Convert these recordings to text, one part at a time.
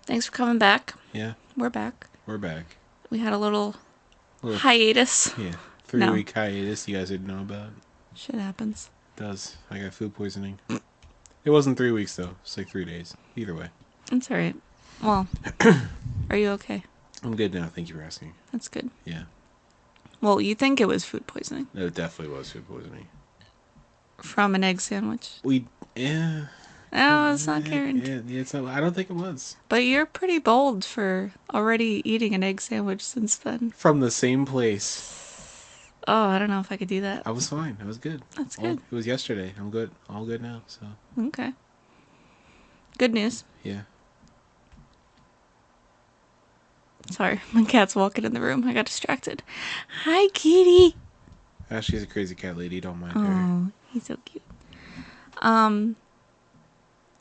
Thanks for coming back. Yeah, We're back. we're back. We had a little Little, hiatus. yeah, No, 3 week hiatus you guys didn't know about. shit happens. Does. I got food poisoning. It wasn't 3 weeks though. It's like 3 days. Either way. It's alright. Well, are you okay? I'm good now. Thank you for asking. That's good. Yeah. Well, you think it was food poisoning No, it definitely was food poisoning. from an egg sandwich. We, yeah. No, it's not guaranteed. Yeah, it's not, I don't think it was. But you're pretty bold for already eating an egg sandwich since then. From the same place. Oh, I don't know if I could do that. I was fine. I was good. That's good. It was yesterday. I'm good. All good now. So. Okay. Good news. Yeah. Sorry, my cat's walking in the room. I got distracted. Hi, kitty. She's a crazy cat lady. Don't mind her. Oh, he's so cute. Um,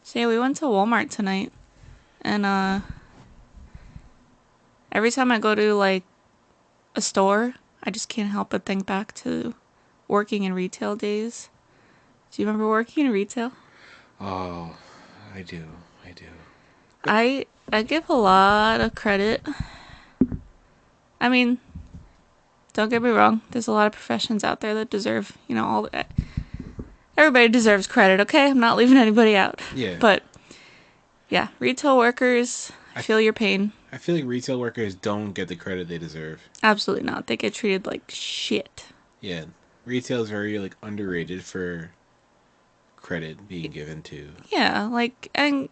so yeah, we went to Walmart tonight, and every time I go to like a store, I just can't help but think back to working in retail days. Do you remember working in retail? Oh, I do. I do. I give a lot of credit. I mean, don't get me wrong. There's a lot of professions out there that deserve, all that. Everybody deserves credit, okay? I'm not leaving anybody out. Yeah. But yeah, retail workers, I feel your pain. I feel like retail workers don't get the credit they deserve. Absolutely not. They get treated like shit. Yeah. Retail is very like underrated for credit being given to. Yeah, and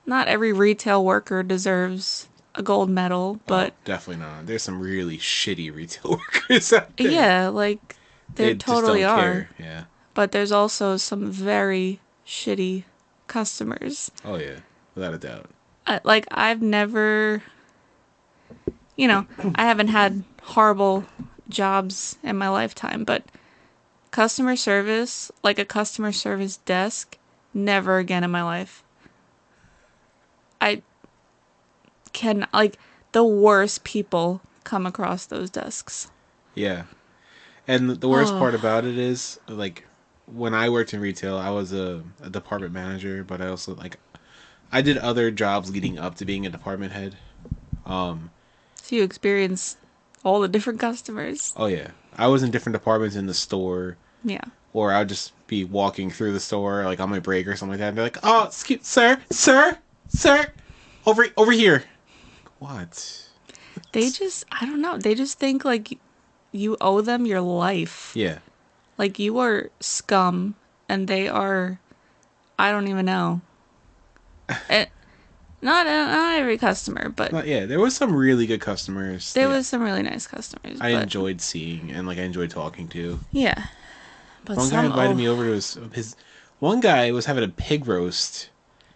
not every retail worker deserves a gold medal, but Definitely not. There's some really shitty retail workers out there. yeah, like they They just totally don't are. care. Yeah. But there's also some very shitty customers. Oh yeah, without a doubt. Like I've never, I haven't had horrible jobs in my lifetime, but customer service, like a customer service desk, never again in my life. I can, like, the worst people come across those desks. Yeah. And the worst part about it is like when I worked in retail, I was a department manager, but I also like I did other jobs leading up to being a department head. So you experience all the different customers. Oh yeah, I was in different departments in the store, Yeah. or I'd just be walking through the store like on my break or something like that, and be like, "Oh, excuse, sir, over here." What? I don't know, they just think like you owe them your life. Yeah, Like you are scum and they are, I don't even know. It, not every customer, but yeah. There was some really good customers. there Like, was some really nice customers. I But enjoyed seeing and like I enjoyed talking to. yeah, but One guy some invited me over to his. One guy was having a pig roast.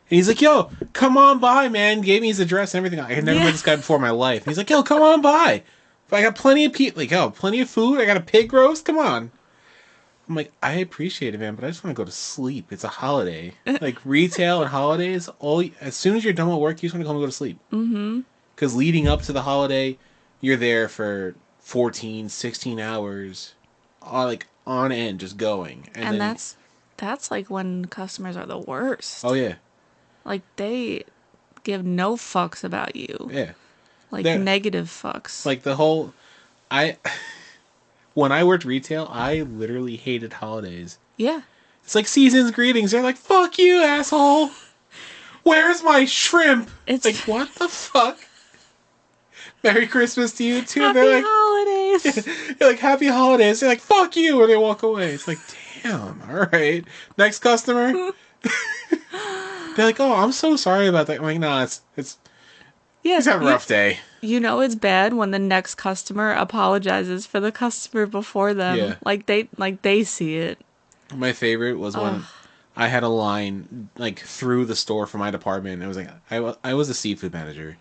And he's like, "Yo, come on by, man." Gave me his address and everything. I had never met this guy before in my life. And he's like, "Yo, come on by. I got plenty of plenty of food. I got a pig roast. Come on." I'm like, I appreciate it, man, but I just want to go to sleep. It's a holiday. Like retail and holidays, as soon as you're done with work, you just want to come and go to sleep. Mm-hmm. Because leading up to the holiday, you're there for 14, 16 hours, like on end, just going. and Then, that's like when customers are the worst. oh yeah, Like they give no fucks about you. yeah. Like They're negative fucks. like the whole. I when I worked retail, I literally hated holidays. Yeah. It's like season's greetings. They're like, "Fuck you, asshole. Where's my shrimp?" It's Like, what the fuck? Merry Christmas to you too. happy They're like, holidays. you're like, "Happy holidays." They're like, "Fuck you," and they walk away. It's like, damn. All right, next customer. They're like, "Oh, I'm so sorry about that." I'm like, "Nah, it's Yeah. he's having a rough day." You know it's bad when the next customer apologizes for the customer before them. Yeah. Like they see it. My favorite was when I had a line like through the store for my department. It was like I was a seafood manager.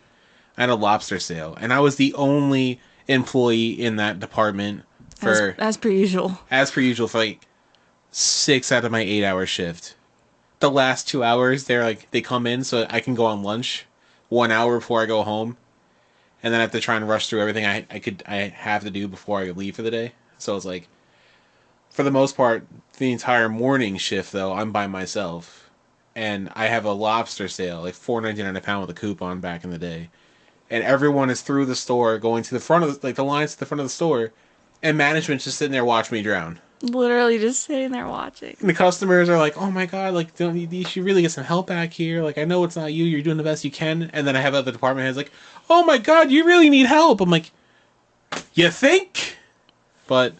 I had a lobster sale, and I was the only employee in that department for As per usual. as per usual for like 6 out of my 8 hour shift. The last 2 hours, they come in so I can go on lunch 1 hour before I go home, and then I have to try and rush through everything I have to do before I leave for the day. So it's like, for the most part, the entire morning shift though, I'm by myself. and I have a lobster sale, like $4.99 a pound with a coupon back in the day, and everyone is through the store going to the front of the lines to the front of the store, and management's just sitting there watching me drown. Literally just sitting there And watching. the customers are like, "Oh my god, like don't you should really get some help back here. Like I know it's not you, you're doing the best you can." And then I have other department heads like, "Oh my god, you really need help." I'm like, "You think?" But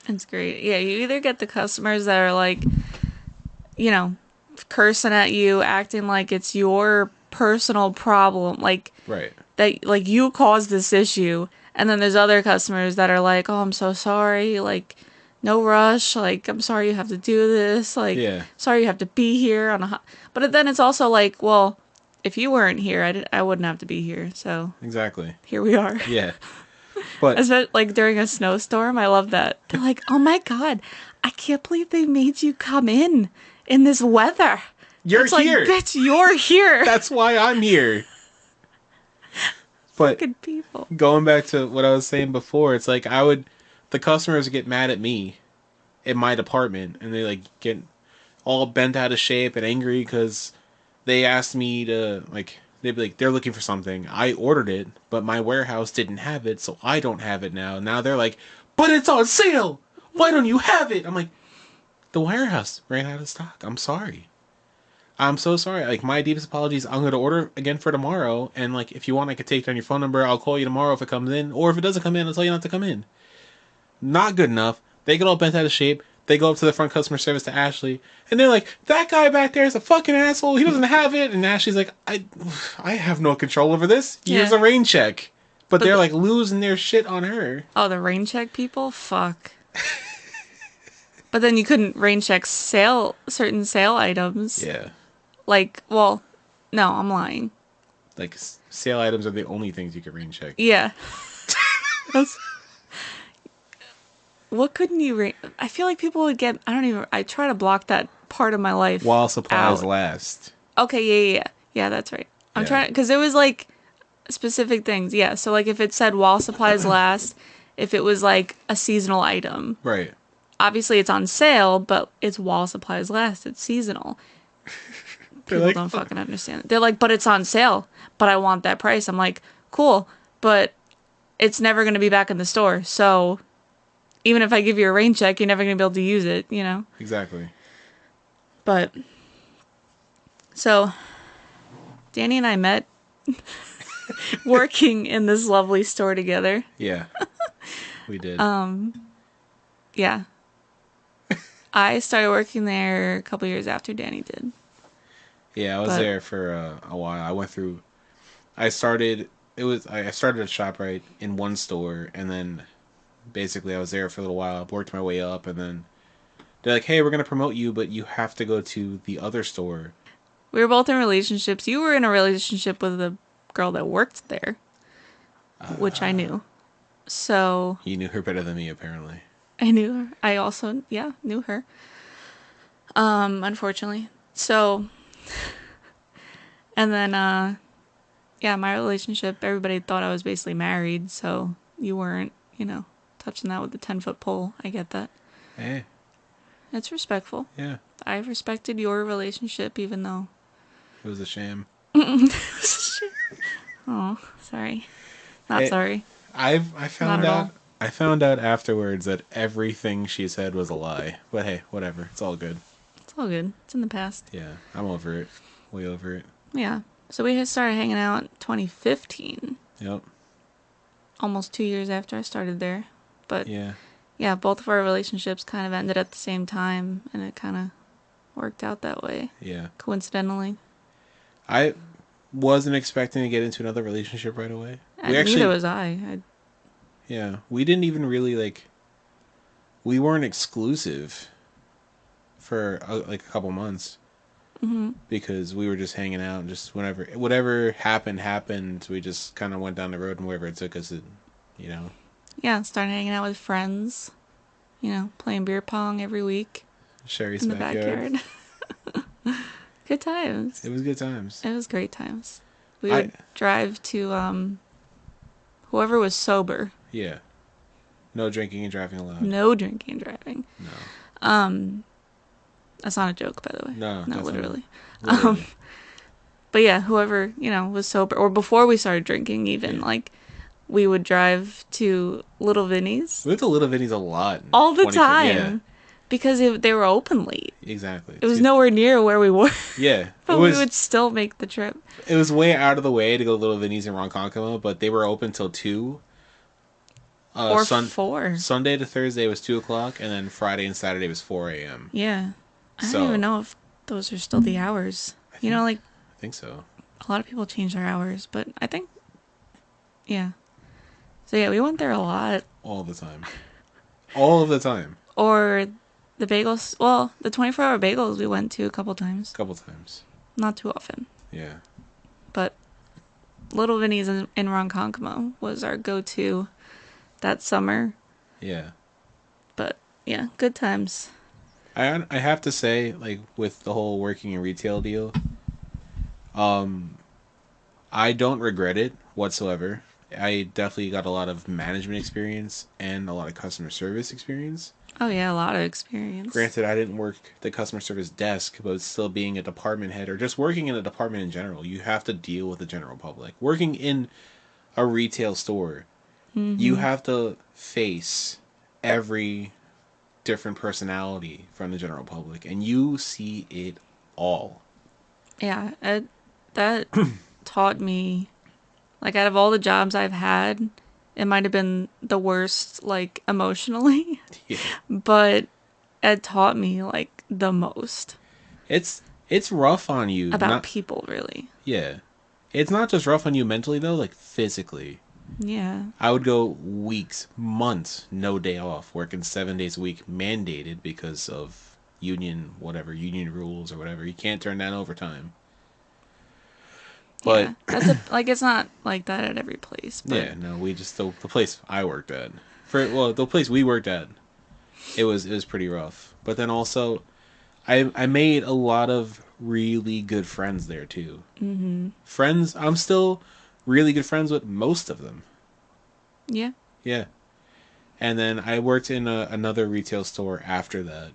It's great. Yeah, you either get the customers that are like, you know, cursing at you, acting like it's your personal problem, like right, that, like you caused this issue, and then there's other customers that are like, "Oh, I'm so sorry. Like, no rush. Like, I'm sorry you have to do this. Like, yeah, sorry you have to be here on a." But then it's also like, well, if you weren't here, I wouldn't have to be here. So exactly, here we are. yeah. But Especially like during a snowstorm, I love that. They're like, "Oh my god, I can't believe they made you come in this weather." you're It's like, here. bitch, you're here. That's why I'm here. But Fucking people. going back to what I was saying before, it's like the customers get mad at me in my department, and they like get all bent out of shape and angry because they asked me to like they'd be like they're looking for something. I ordered it, but my warehouse didn't have it, so I don't have it now. Now they're like, but it's on sale. Why don't you have it? I'm like, the warehouse ran out of stock. I'm sorry. I'm so sorry. Like my deepest apologies. I'm gonna order again for tomorrow, and like if you want, I could take down your phone number. I'll call you tomorrow if it comes in, or if it doesn't come in, I'll tell you not to come in. Not good enough. They get all bent out of shape. They go up to the front customer service to Ashley, and they're like, "That guy back there is a fucking asshole. He doesn't have it." And Ashley's like, I have no control over this. Here's Yeah. a rain check." But But they're like losing their shit on her. oh, the rain check people? Fuck. But then you couldn't rain check certain sale items. Yeah, Like, well, no, I'm lying. like sale items are the only things you can rain check. Yeah. That's, what couldn't you rain? I feel like people would get, I don't even, I try to block that part of my life While supplies out. last. Okay, yeah. Yeah, that's right. I'm Yeah, trying, because it was like specific things. Yeah. So, like, if it said while supplies last, if it was like a seasonal item, right. obviously it's on sale, but it's while supplies last. It's seasonal. They're People like, don't fucking understand it. They're like, but it's on sale, but I want that price. I'm like, cool, but it's never going to be back in the store. So even if I give you a rain check, you're never going to be able to use it, you know? exactly. But so Danny and I met working in this lovely store together. Yeah, we did. Yeah. I started working there a couple years after Danny did. Yeah, I was But there for a while. I went through. I started. I started at ShopRite in one store, and then basically I was there for a little while. Worked my way up, and then they're like, "Hey, we're gonna promote you, but you have to go to the other store." we were both in relationships. You were in a relationship with a girl that worked there, which I knew. So You knew her better than me, apparently. I knew her. I also, yeah, knew her. Unfortunately. So, and then, yeah, my relationship, everybody thought I was basically married, so you weren't, touching that with the 10-foot pole. I get that. Hey, It's respectful. yeah, I respected your relationship, even though. it was a sham. Oh, sorry. Not Hey, sorry. I Not found at out. all. I found out afterwards that everything she said was a lie. But hey, whatever. It's all good. It's all good. It's in the past. Yeah, I'm over it. Way over it. Yeah. So we had started hanging out in 2015, Yep. almost 2 years after I started there. But Yeah. yeah, both of our relationships kind of ended at the same time, and it kind of worked out that way, Yeah. coincidentally. I wasn't expecting to get into another relationship right away. We And neither actually, was I. yeah, we didn't even really like. We weren't exclusive for like a couple months because we were just hanging out and just whatever happened. We just kind of went down the road and wherever it took us, you know, Yeah, started hanging out with friends, playing beer pong every week Sherry's in the backyard. backyard. Good times. It was good times. It was great times. We I would drive to whoever was sober. Yeah, no drinking and driving allowed. No drinking and driving. No. That's not a joke, by the way. No, No, definitely. literally. Um, Literally. but yeah, whoever, was sober, or before we started drinking, even, Yeah. like, we would drive to Little Vinny's We went to Little Vinny's a lot in all the 2020. Yeah, time because they were open late. exactly. It was nowhere near where we were, Yeah, but we would still make the trip. it was way out of the way to go to Little Vinny's in Ronkonkoma, but they were open till 2. Or 4. Sunday to Thursday was 2 o'clock, and then Friday and Saturday was 4 a.m. Yeah. I don't even So know if those are still the hours. I think Like, I think so. a lot of people change their hours, but I think, yeah. So yeah, we went there a lot. All the time. All of the time. Or the bagels, well, the 24-hour bagels we went to a couple times. A couple times. Not too often. Yeah. But Little Vinny's in Ronkonkoma was our go-to that summer. Yeah. But yeah, good times. I have to say, like, with the whole working in retail deal, I don't regret it whatsoever. I definitely got a lot of management experience and a lot of customer service experience. Oh yeah, a lot of experience. Granted, I didn't work the customer service desk, but still being a department head or just working in a department in general, you have to deal with the general public. Working in a retail store, you have to face every different personality from the general public, and you see it all. Yeah, that taught me, like, out of all the jobs I've had, it might have been the worst, like, emotionally, Yeah. but it taught me, like, the most It's rough on you. about Not people, really. Yeah. It's not just rough on you mentally though, like physically. Yeah. I would go weeks, months, no day off, working 7 days a week, mandated because of union rules or whatever. You can't turn down overtime. But Yeah. That's like, it's not like that at every place, but yeah, no, we just the place I worked at. The place we worked at, it was pretty rough. But then also I made a lot of really good friends there too. Friends I'm still really good friends with most of them. yeah. Yeah. And then I worked in another retail store after that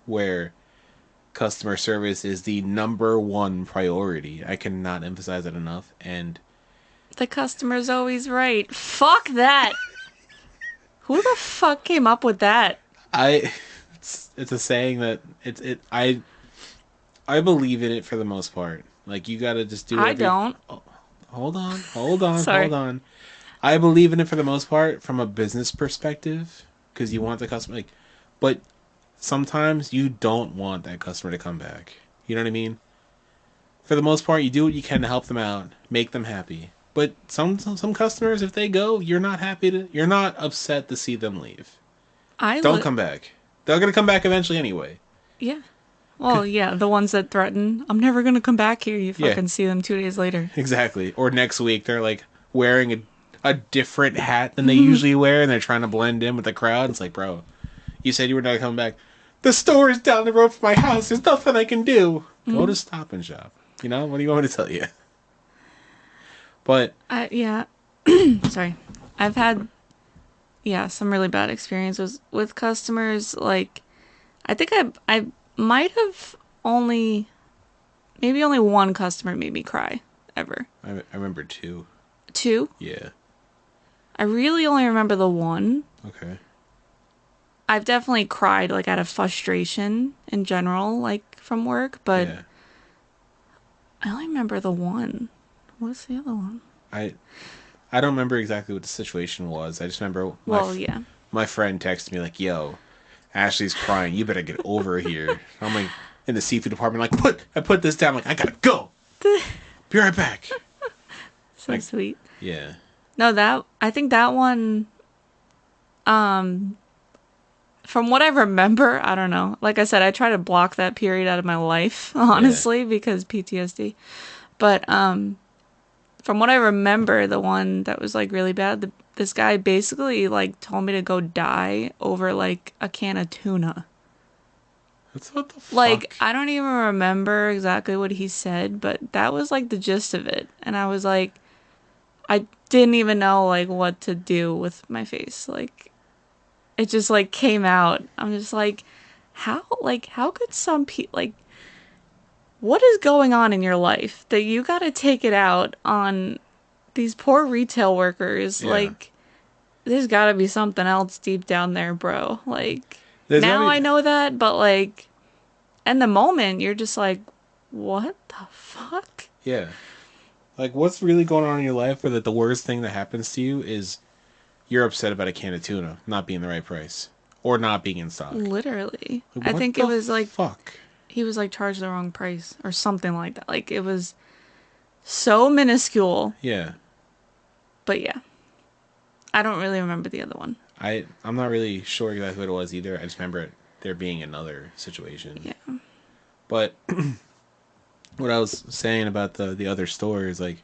where customer service is the number one priority. I cannot emphasize that enough. And The customer's always right. Fuck that. Who the fuck came up with that? I it's a saying that I believe in it for the most part. Like you got to just do I whatever don't. oh, hold on. Hold on. Sorry. Hold on. I believe in it for the most part from a business perspective because you want the customer but sometimes you don't want that customer to come back. You know what I mean? For the most part, you do what you can to help them out, make them happy. But some customers, if they go, you're not upset to see them leave. I Don't li- come back. They're gonna come back eventually anyway. Yeah. Well, yeah, the ones that threaten, I'm never gonna come back here. You Yeah, fucking see them 2 days later. exactly. Or next week they're like wearing a different hat than they usually wear, and they're trying to blend in with the crowd. It's like, bro, you said you were not coming back. The store is down the road from my house. There's nothing I can do. Go to Stop and Shop. You know, what do you want me to tell you? But Yeah. Sorry. I've had, yeah, some really bad experiences with customers. Like, I think I might have maybe only one customer made me cry ever. I remember 2. Two. Yeah. I really only remember the one. Okay. I've definitely cried, like, out of frustration in general, like, from work, but Yeah. I only remember the one. What's the other one? I don't remember exactly what the situation was. I just remember Well, yeah. my friend texted me like, "Yo, Ashley's crying. You better get over here." I'm like in the seafood department, like I put this down. Like I gotta go. Be right back. So Like, sweet. yeah. No, I think that one, from what I remember, I don't know. Like I said, I try to block that period out of my life, honestly, because PTSD. But from what I remember, the one that was like really bad, this guy basically like told me to go die over like a can of tuna. That's what the Like, fuck. I don't even remember exactly what he said, but that was like the gist of it. And I was like, I didn't even know like what to do with my face. Like, it just like came out. I'm just like, how could some people, like, what is going on in your life that you gotta take it out on these poor retail workers? Yeah. Like, there's gotta be something else deep down there, bro. Like, There's gotta now be. I know that, but like, in the moment, you're just like, what the fuck? Yeah. Like, what's really going on in your life where the worst thing that happens to you is you're upset about a can of tuna not being the right price or not being in stock. Literally. Like, I what think it the was like, fuck? he was like charged the wrong price or something like that. Like, it was so minuscule. Yeah. But yeah, I don't really remember the other one. I'm not really sure exactly what it was either. I just remember there being another situation. Yeah. But what I was saying about the other store is like,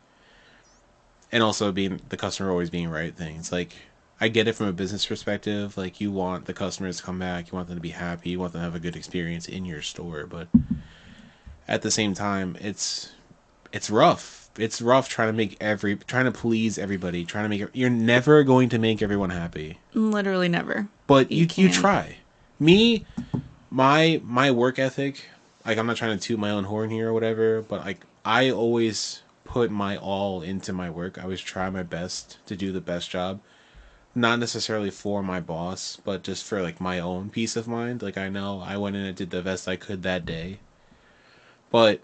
and also being the customer always being right thing. It's like I get it from a business perspective. Like you want the customers to come back, you want them to be happy, you want them to have a good experience in your store. But at the same time, it's rough. It's rough trying to please everybody, trying to you're never going to make everyone happy. Literally never. But You you can't. try. Me, my work ethic, like I'm not trying to toot my own horn here or whatever, but like I always put my all into my work. I always try my best to do the best job. Not necessarily for my boss, but just for like my own peace of mind. Like I know I went in and did the best I could that day. But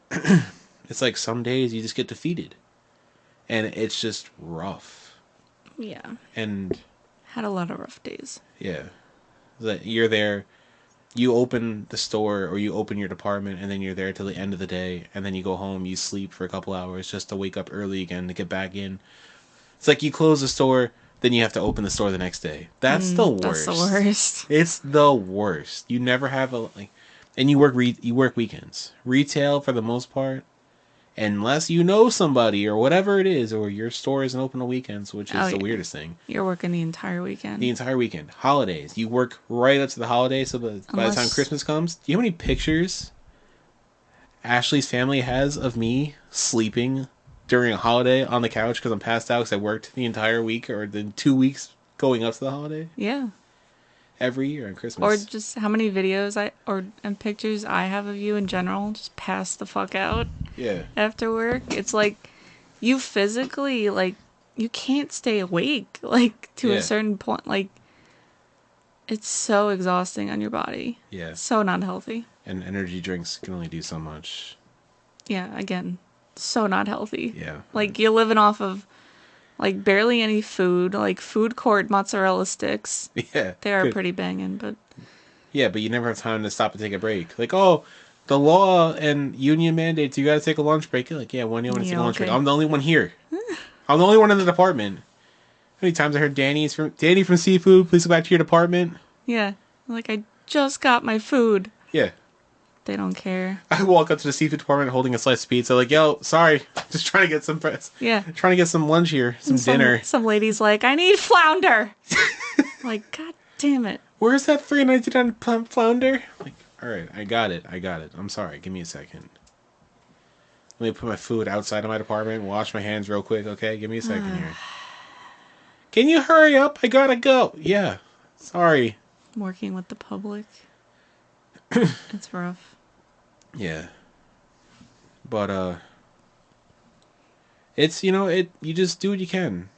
it's like some days you just get defeated. And it's just rough. Yeah. And Had a lot of rough days. yeah, that you're there, you open the store or you open your department and then you're there till the end of the day and then you go home, you sleep for a couple hours just to wake up early again to get back in. It's like you close the store, then you have to open the store the next day. That's the That's the worst. worst. It's the worst. You never have a like, and you work weekends. Retail for the most part, unless you know somebody or whatever it is, or your store isn't open on weekends, which Oh is the yeah. weirdest thing. You're working the entire The weekend. entire weekend, holidays, you work right up to the holidays. So by the time Unless Christmas comes, do you know how many pictures Ashley's family has of me sleeping during a holiday on the couch because I'm passed out because I worked the entire week or the 2 weeks going up to the holiday yeah. every year on Or Christmas. just how many videos and pictures I have of you in general, just pass the fuck out Yeah, after work. It's like you physically like you can't stay awake like to a yeah, certain point. Like it's so exhausting on your body. yeah. So not healthy. And energy drinks can only do so much. Yeah, again, so not healthy. Yeah, Like you're living off of like barely any food, like food court mozzarella sticks. yeah. They are Good. pretty banging, but Yeah, but you never have time to stop and take a break. Like, oh, the law and union mandates, you got to take a lunch break. You're like, yeah, when do you want to take a yeah, lunch break? okay. I'm the only one here. I'm the only one in the department. How many times I heard Danny from Seafood, please go back to your department. Yeah. Like I just got my food. Yeah. They don't care. I walk up to the seafood department holding a slice of pizza, like, yo, sorry, just trying to get some Yeah. trying to get some lunch here, some dinner. Some lady's like, I need flounder. Like, god damn it. Where's that $3.99 flounder? Like, all right, I got it. I'm sorry. Give me a second. Let me put my food outside of my department, wash my hands real quick, okay? Give me a second here. Can you hurry up? I gotta go. Yeah. Sorry. Working with the public. It's rough. Yeah. But it's you just do what you can.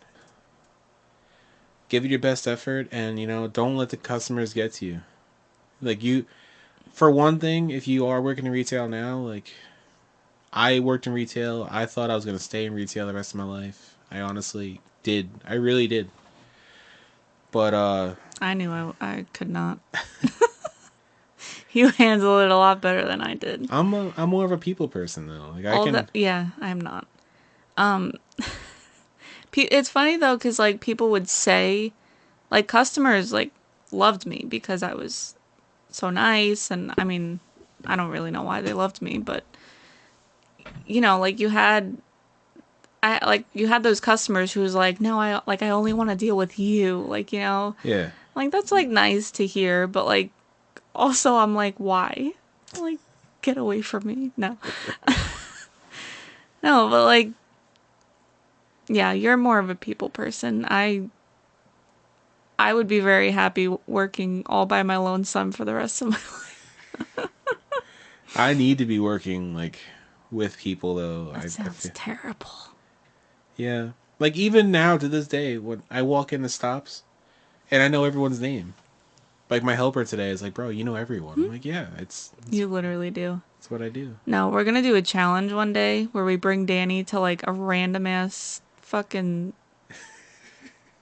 Give it your best effort and don't let the customers get to you. Like for one thing, if you are working in retail now, like I worked in retail, I thought I was going to stay in retail the rest of my life. I honestly did. I really did. But I knew I could not. You handled it a lot better than I did. I'm more of a people person though. Like I can. Yeah, I'm not. It's funny though, because like people would say, like customers like loved me because I was so nice, and I mean, I don't really know why they loved me, but like you had those customers who was like, no, I only want to deal with you, like Yeah. like that's like nice to hear, but like also I'm like, why? Like, get away from me. No. No, but like yeah, you're more of a people person. I would be very happy working all by my lonesome for the rest of my life. I need to be working like with people though. That I sounds feel, terrible. yeah. Like even now to this day, when I walk in the stops and I know everyone's name. Like my helper today is like, bro, you know everyone. I'm like, yeah, You literally do. it's what I do. No, we're gonna do a challenge one day where we bring Danny to like a random ass fucking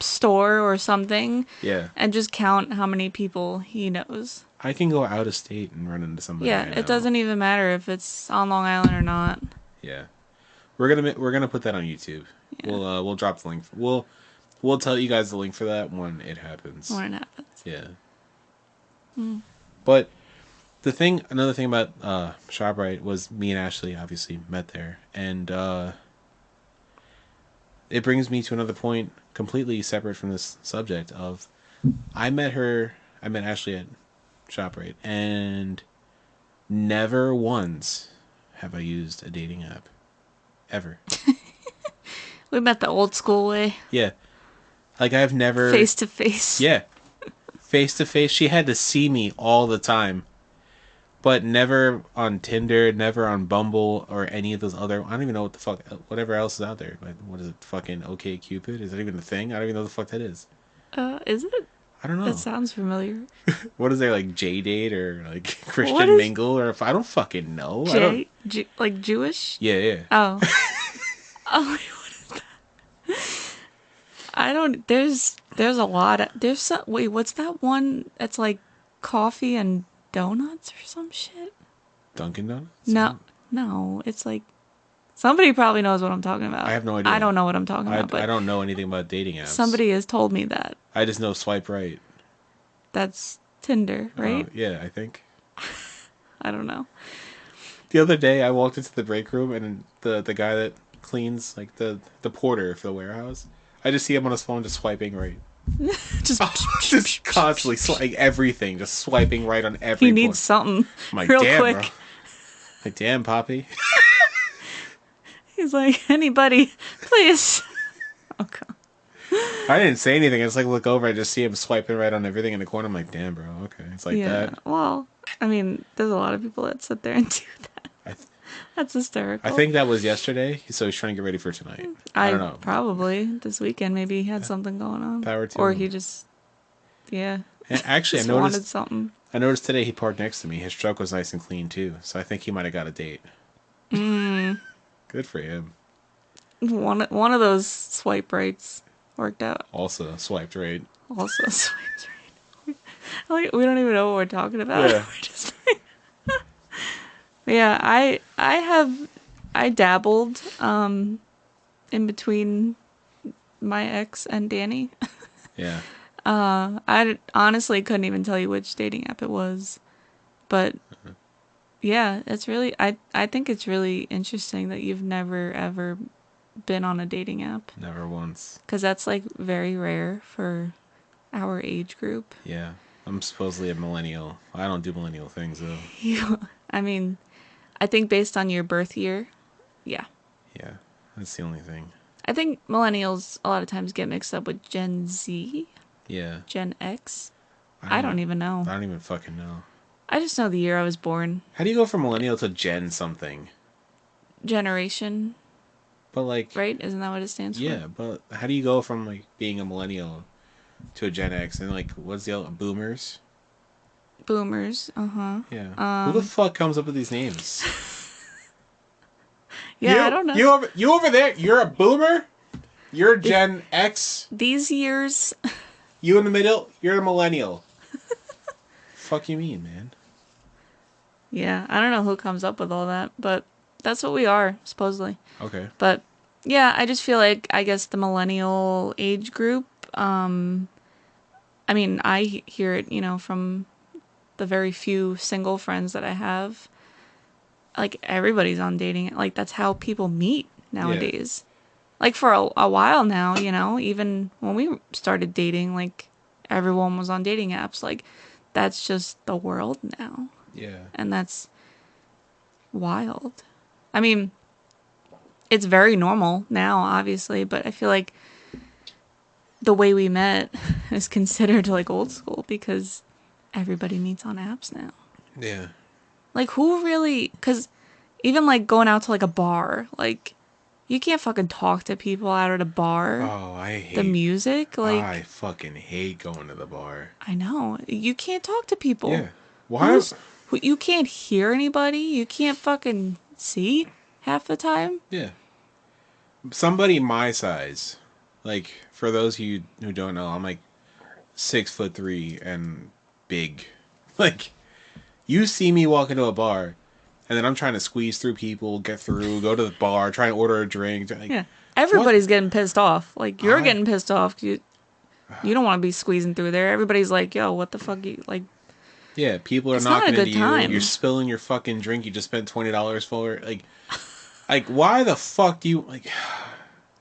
store or something Yeah. and just count how many people he knows. I can go out of state and run into somebody Yeah, I it know. doesn't even matter if it's on Long Island or not. Yeah. We're gonna put that on YouTube. Yeah, We'll drop the link. We'll tell you guys the link for that when it happens. when it happens. Yeah. Mm. But another thing about ShopRite was me and Ashley obviously met there, and it brings me to another point completely separate from this subject of I met Ashley at ShopRite, and never once have I used a dating app ever. We met the old school way, Yeah, like I've never. face to face. Yeah, face to face. She had to see me all the time, but never on Tinder, never on Bumble or any of those other. I don't even know what the fuck, whatever else is out there. Like, what is it? Fucking OK Cupid? Is that even a thing? I don't even know what the fuck that is. Is it? I don't That know. sounds familiar. What is there like J Date or like What Christian is Mingle or I don't fucking know. I don't. Like Jewish? Yeah, yeah. Oh. Oh, I don't. There's a lot. There's some. Wait, what's that one? That's like coffee and donuts or some shit. Dunkin' Donuts. No, no. It's like somebody probably knows what I'm talking I about. have no I idea. don't know what I'm talking about, I but don't know anything about dating apps. somebody has told me that. I just know swipe right. That's Tinder, Oh right? yeah, I think. I don't know. The other day, I walked into the break room, and the guy that cleans, like the porter for the warehouse, I just see him on his phone just swiping right. Just Just constantly swiping everything, just swiping right on he every needs point. something I'm like, real damn, bro. quick. Like, damn, Poppy. He's like, anybody, please. Okay. I didn't say anything. I just like look over. I just see him swiping right on everything in the corner. I'm like, damn, bro. Okay, it's like Yeah. that. Well, I mean, there's a lot of people that sit there and do that. I th- That's I hysterical. think that was yesterday, so he's trying to get ready for tonight. I don't I know. probably this weekend maybe he had something going on, Power to or he him. just yeah And actually, just wanted something. I noticed today he parked next to me. His truck was nice and clean too, so I think he might have got a date. Good for him. One of those swipe rights worked out. Also swiped right. Also swipes right. Like we don't even know what we're talking about. Yeah. We're just yeah. I dabbled in between my ex and Danny. Yeah. I honestly couldn't even tell you which dating app it was, but yeah, it's really I think it's really interesting that you've never ever been on a dating app Never once. because that's like very rare for our age group. Yeah. I'm supposedly a millennial. I don't do millennial things though. You, I mean, I think based on your birth year, yeah. Yeah. That's the only thing. I think millennials a lot of times get mixed up with Gen Z, Yeah. Gen X. I I don't don't know. even know. I don't even fucking know. I just know the year I was born. How do you go from millennial to Gen something? Generation, But like, right? Isn't that what it stands for? yeah, but how do you go from like being a millennial to a Gen X and like what's the other boomers? Boomers. Uh-huh. Yeah. Who the fuck comes up with these names? Yeah, I don't know. You over there, you're a boomer? You're Gen X. These years, You in the middle, you're a millennial. Fuck you mean, man? yeah, I don't know who comes up with all that, but that's what we are, supposedly. Okay. But yeah, I just feel like I guess the millennial age group, I mean, I hear it, from the very few single friends that I have. Like everybody's on dating. Like that's how people meet nowadays. Like for a while now, even when we started dating, like everyone was on dating apps. Like that's just the world now. Yeah. And that's wild. I mean, it's very normal now, obviously, but I feel like the way we met is considered like old school because everybody meets on apps now. Yeah. Like, who really? Because even like going out to like a bar, like you can't fucking talk to people out at a bar. Oh, The music, I like, fucking hate going to the bar. I know you can't talk to people. Yeah. Why Who, is who you can't hear anybody. You can't fucking see half the time. yeah somebody my size? Like for those of you who don't know, I'm like 6'3" and big. Like you see me walk into a bar, and then I'm trying to squeeze through people, get through, go to the bar, try and order a drink. Like Yeah, what? everybody's getting pissed off. Like you're I getting pissed off. You don't want to be squeezing through there. Everybody's like, "Yo, what the fuck?" You like? Yeah, people are It's not a knocking into good you. You're time. spilling your fucking drink you just spent $20 for. Like why the fuck do you like?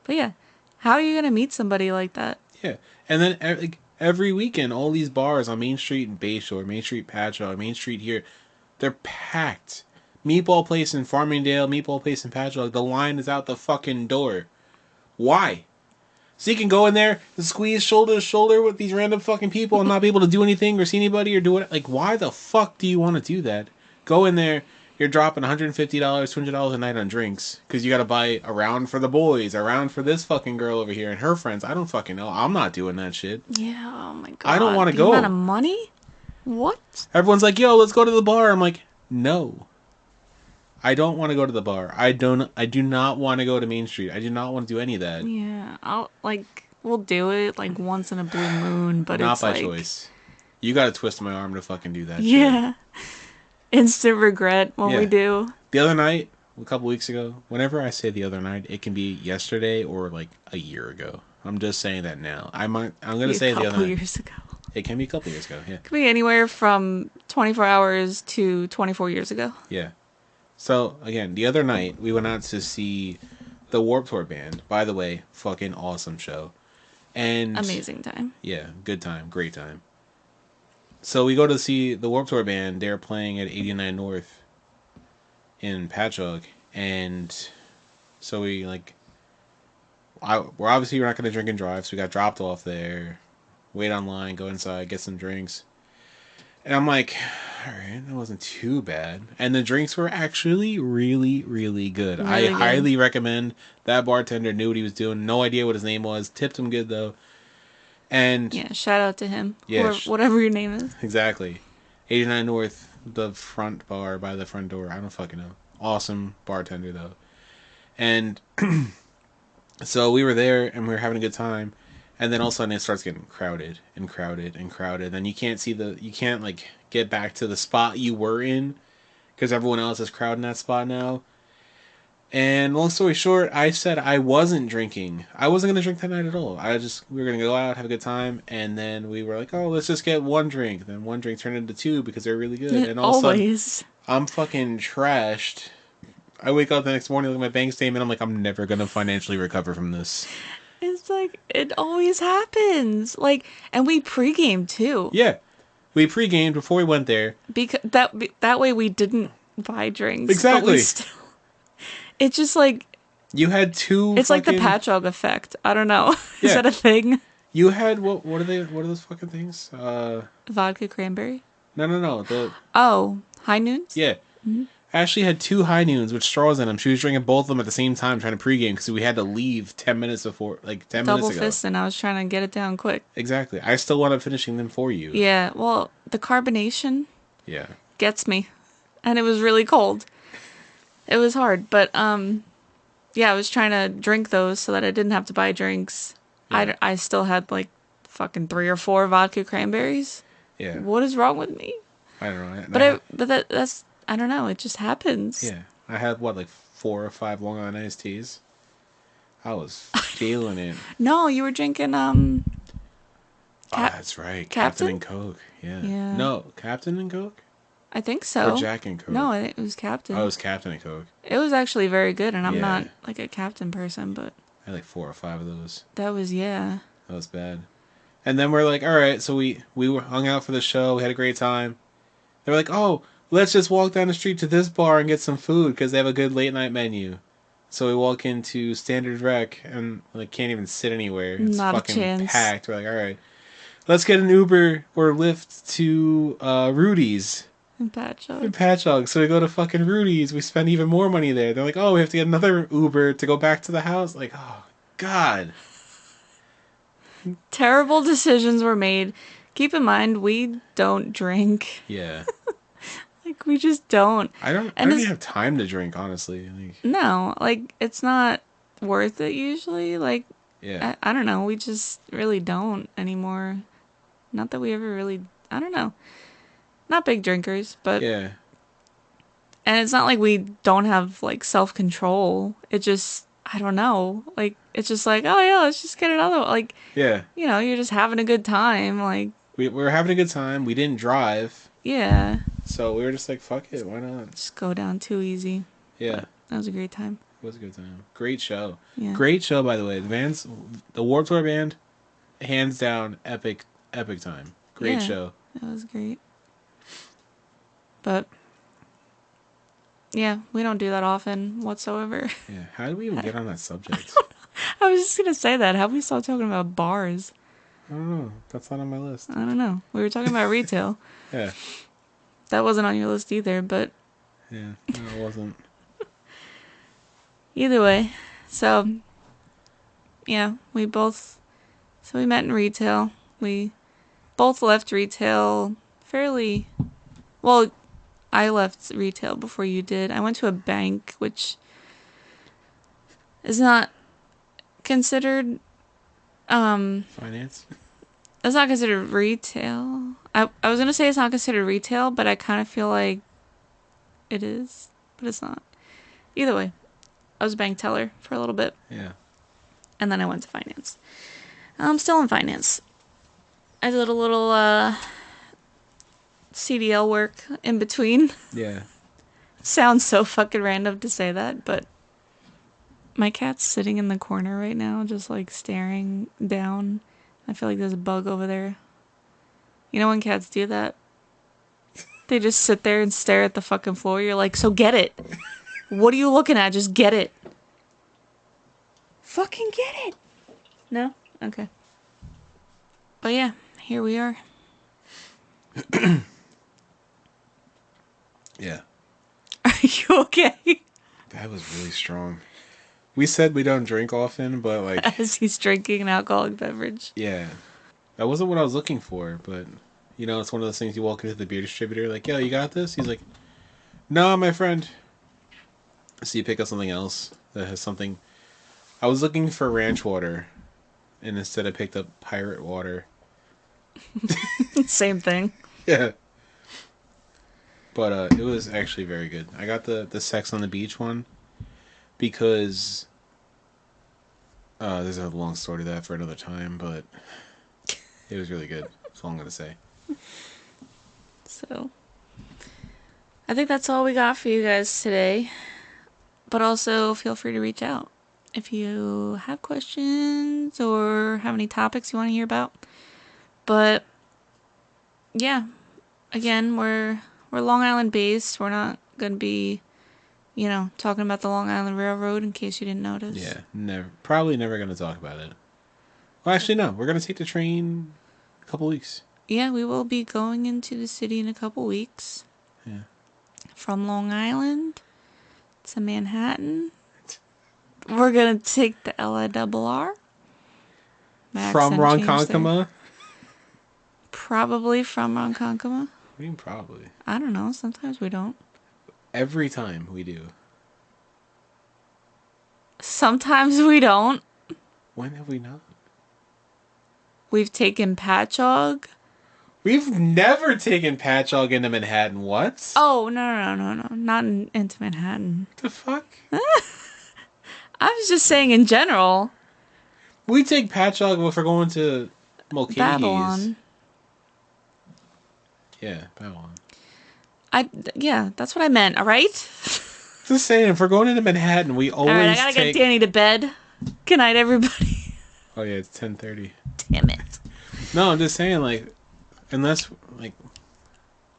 But yeah, how are you gonna meet somebody like that? Yeah, and then like every weekend, all these bars on Main Street in Bayshore, Main Street Patchogue, Main Street here, they're packed. Meatball Place in Farmingdale, Meatball Place in Patchogue, the line is out the fucking door. Why? So you can go in there and squeeze shoulder to shoulder with these random fucking people and not be able to do anything or see anybody or do it. Like, why the fuck do you want to do that? Go in there, you're dropping $150, $200 a night on drinks because you got to buy a round for the boys, a round for this fucking girl over here and her friends. I don't fucking know. I'm not doing that shit. Yeah. Oh my I don't want god, to the amount of go. money. What? Everyone's like, yo, let's go to the bar. I'm like, no. I don't want to go to the bar. I do not want to go to Main Street. I do not want to do any of that. Yeah, I'll like we'll do it like once in a blue moon, but Not it's by like choice. You gotta twist my arm to fucking do that shit. yeah, instant regret when we Yeah. do. The other night, a couple weeks ago, whenever I say the other night, it can be yesterday or like a year ago. I'm just saying that now. I'm gonna Be a say the other couple night. years ago. It can be a couple years ago, yeah. Could be anywhere from 24 hours to 24 years ago. Yeah. So again, the other night we went out to see the Warped Tour band. By the way, fucking awesome show. And Amazing time. yeah, good time, great time. So we go to see the Warped Tour band. They're playing at 89 North in Patchogue, and so we're obviously we're not gonna drink and drive, so we got dropped off there. Wait online, go inside, get some drinks, and I'm like, all right, that wasn't too bad. And the drinks were actually really, really good. I Really good. highly recommend. That bartender knew what he was doing. No idea what his name was. Tipped him good though. And Yeah, shout out to him. yeah, Whatever your name is. exactly. 89 North, the front bar by the front door. I don't fucking know. Awesome bartender though. And so we were there and we were having a good time. And then all of a sudden it starts getting crowded and crowded and crowded. And you can't like get back to the spot you were in because everyone else is crowding that spot now. And long story short, I said I wasn't drinking. I wasn't gonna drink that night at all. We were gonna go out, have a good time, and then we were like, oh, let's just get one drink. Then one drink turned into two because they're really good. And all of a sudden, Always. I'm fucking trashed. I wake up the next morning, look at my bank statement. I'm like, I'm never gonna financially recover from this. It's like it always happens. Like, and we pregame too. Yeah, we pre-gamed before we went there. Because that way we didn't buy drinks, but we Exactly. still. It's just like You had two. it's like the Fucking Patchogue effect. I don't know. Is yeah. that a thing? You had what? What are they? What are those fucking things? Vodka cranberry. No. The Oh, high noons. yeah. Ashley had two high noons with straws in them. She was drinking both of them at the same time, trying to pregame because we had to leave 10 minutes before, like 10 minutes Double ago. fist, and I was trying to get it down quick. Exactly. I still wound up finishing them for you. Yeah. Well, the carbonation Yeah. gets me, and it was really cold. It was hard, but yeah, I was trying to drink those so that I didn't have to buy drinks. Yeah. I still had like fucking 3 or 4 vodka cranberries. Yeah. What is wrong with me? I don't know. That's I don't know. It just happens. Yeah. I had what, like 4 or 5 Long Island iced teas. I was feeling it. No, you were drinking Ah, that's right. Captain Captain? and Coke. Yeah. Yeah. No, Captain and Coke I think so. or Jack and Coke. No, it was Captain. Oh, it was Captain and Coke. It was actually very good, and I'm Yeah. not like a Captain person, but I had like 4 or 5 of those. that was yeah. That was bad. And then we're like, all right, so we were hung out for the show. We had a great time. They were like, oh, let's just walk down the street to this bar and get some food because they have a good late night menu. So we walk into Standard Rec and like can't even sit anywhere. It's Not a fucking chance. packed. We're like, all right, let's get an Uber or Lyft to Rudy's. And Patchogue. In Patchogue. So we go to fucking Rudy's. We spend even more money there. They're like, oh, we have to get another Uber to go back to the house. Like, oh, God. Terrible decisions were made. Keep in mind, we don't drink. Yeah. Like, we just don't. I And don't even it's, have time to drink, honestly. Like, no, like, it's not worth it usually. Like, yeah. I don't know. We just really don't anymore. Not that we ever really, I don't know. Not big drinkers, but, Yeah. and it's not like we don't have, like, self control. It just, I don't know. Like, it's just like, oh yeah, let's just get another one. Like, Yeah. you're just having a good time. Like, We were having a good time. We didn't drive. yeah, So we were just like, fuck it. Why not? just go down too easy. Yeah. But that was a great time. It was a good time. Great show. Yeah. Great show, by the way. The Warped Tour band, hands down, epic time. Great Yeah, show. it was great. But yeah, we don't do that often whatsoever. Yeah. How did we even get on that subject? I was just gonna say that. How we start talking about bars? I don't know. That's not on my list. I don't know. We were talking about retail. Yeah. That wasn't on your list either, but Yeah. No, it wasn't. either way. So yeah, we met in retail. We both left retail fairly well. I left retail before you did. I went to a bank, which is not considered Finance? it's not considered retail. I was gonna say it's not considered retail, but I kind of feel like it is, but it's not. Either way, I was a bank teller for a little bit, Yeah. and then I went to finance. I'm still in finance. I did a little CDL work in between. Yeah. Sounds so fucking random to say that, but my cat's sitting in the corner right now, just like staring down. I feel like there's a bug over there. You know when cats do that? They just sit there and stare at the fucking floor. You're like, so get it. What are you looking at? Just get it. Fucking get it. No? Okay. But yeah, here we are. Yeah. Are you okay? That was really strong. We said we don't drink often, but like, As he's drinking an alcoholic beverage. yeah. That wasn't what I was looking for, but it's one of those things you walk into the beer distributor, like, yo, you got this? He's like, no, my friend. So you pick up something else that has something. I was looking for ranch water, and instead I picked up pirate water. Same thing. Yeah. But it was actually very good. I got the Sex on the Beach one because there's a long story to that for another time, but it was really good. That's all I'm going to say. So, I think that's all we got for you guys today. But also, feel free to reach out if you have questions or have any topics you want to hear about. But yeah, again, we're Long Island based. We're not gonna be, talking about the Long Island Railroad in case you didn't notice. Yeah, probably never going to talk about it. Well, actually, no. We're going to take the train a couple weeks. Yeah, we will be going into the city in a couple weeks. Yeah. From Long Island to Manhattan. We're gonna take the LIRR. From Ronkonkoma? Probably from Ronkonkoma. I mean, probably. I don't know. Sometimes we don't. Every time we do. Sometimes we don't. When have we not? We've taken Patchogue. We've never taken Patchogue into Manhattan. What? Oh, no. Not into Manhattan. The fuck? I was just saying in general. We take Patchogue if we're going to Mulcahy's. Babylon. Yeah, Babylon. Yeah, that's what I meant, alright? Just saying, if we're going into Manhattan, we always Alright, I gotta get Danny to bed. Good night, everybody. Oh yeah, it's 10:30. Damn it. No, I'm just saying, like, unless, like,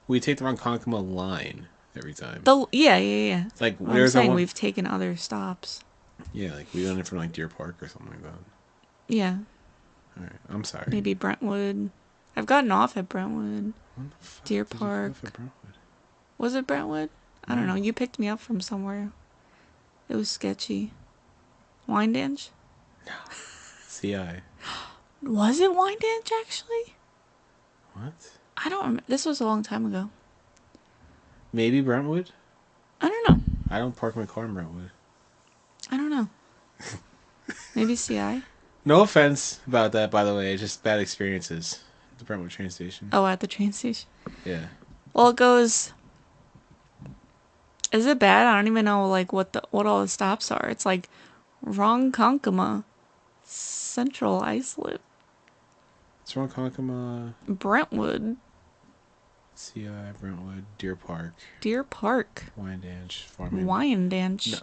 we take the Ronkonkoma line every time. Yeah. Like, Well, where's I'm saying we've taken other stops. Yeah, like, we went in from, like, Deer Park or something like that. Yeah. Alright, I'm sorry. Maybe Brentwood. I've gotten off at Brentwood. When the fuck Deer did you Park. go for Brentwood? Was it Brentwood? I don't know. No. You picked me up from somewhere. It was sketchy. Wyandanch? CI. Was it Wyandanch, actually? What? I don't remember. This was a long time ago. Maybe Brentwood? I don't know. I don't park my car in Brentwood. I don't know. Maybe CI? No offense about that, by the way. It's just bad experiences. The Brentwood train station. Oh, at the train station. Yeah. Well, it goes... Is it bad? I don't even know like what all the stops are. It's like Ronkonkoma, Central Islip, It's Ronkonkoma, Brentwood, CI, Brentwood, Deer Park, Deer Park, Wyandanch, Wyandanch, No.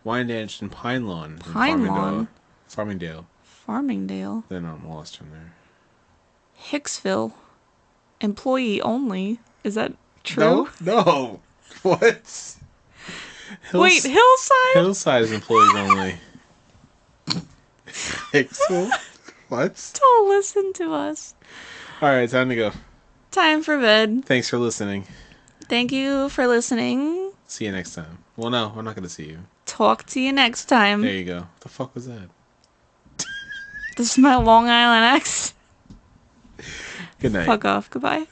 Wyandanch and Pine Lawn. Pine Lawn, Farmingdale. Farmingdale, Then I'm lost from there. Hicksville, employee only. Is that true? No. What? Wait, Hillside? Hillside is employees only. Hicksville? What? Don't listen to us. Alright, time to go. Time for bed. Thanks for listening. Thank you for listening. See you next time. Well, no, we're not going to see you. Talk to you next time. There you go. What the fuck was that? This is my Long Island accent. Good night. Fuck off. Goodbye.